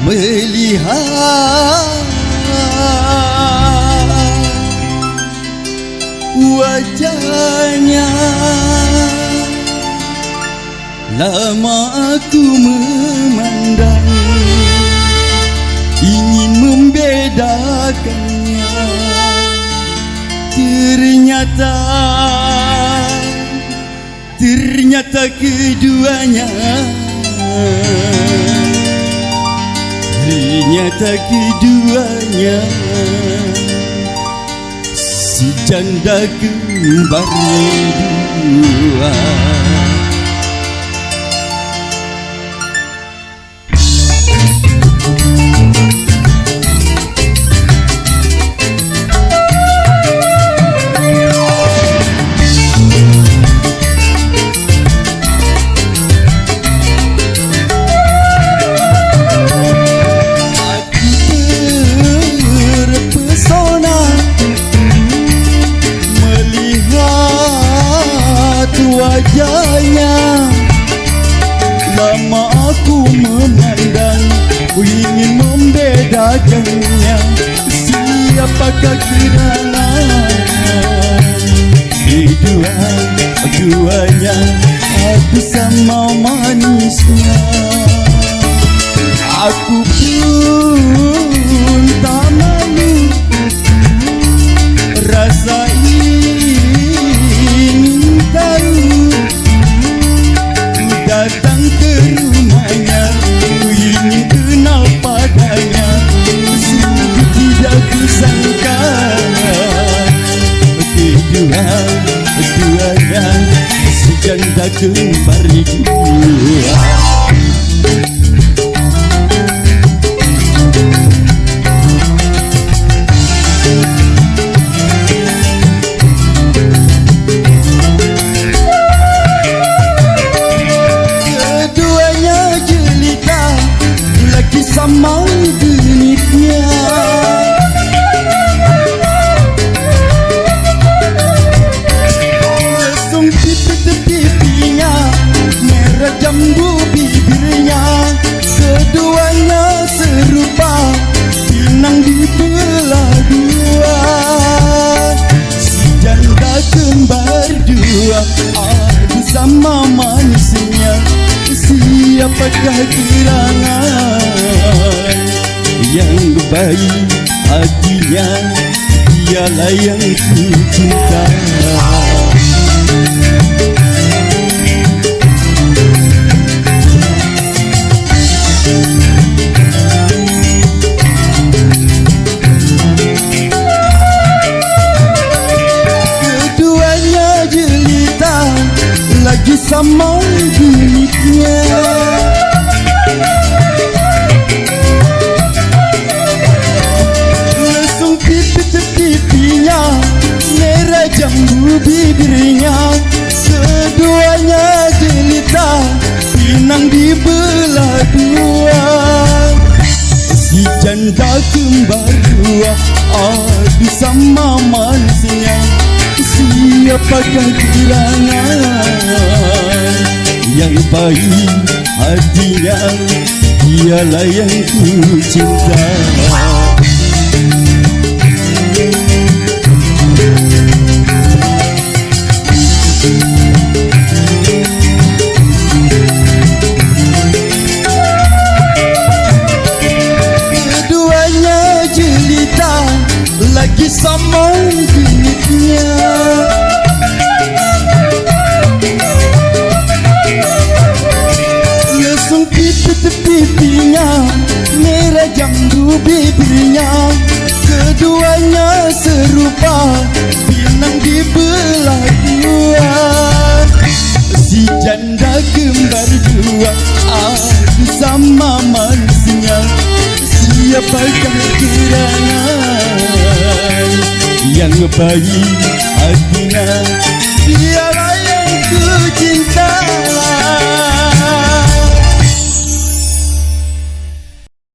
Melihat wajahnya, lama aku memandang, ingin membedakannya. Ternyata keduanya, si janda kembar dua. Wajahnya, lama aku memandang, ku ingin membedakannya. Siapakah gerangan keduanya, aku sama manisnya. Aku pun tak malu rasa datang ke rumahnya, ku ingin kenal padanya. Sungguh tidak kusangka keduanya si janda kembar dua. Sama genitnya, lesung pipinya, merah jambu bibirnya. Keduanya serupa pinang dibelah dua. Si janda kembar dua, aduh sama manisnya. Siapakah gerangan yang baik hatinya, dialah yang ku cinta. Keduanya jelita, lagi sama genitnya. Lesung pipinya, merah jambu bibirnya. Keduanya jelita, pinang dibelah dua. Si janda kembar dua, aduh sama manisnya. Siapakah gerangan yang baik hatinya, dialah yang ku cinta. Keduanya jelita, lagi sama genitnya. Lesung pipinya, merah jambu bibirnya. Keduanya serupa pinang dibelah dua. Si janda kembar dua, aduh sama manisnya. Siapakah gerangan yang baik.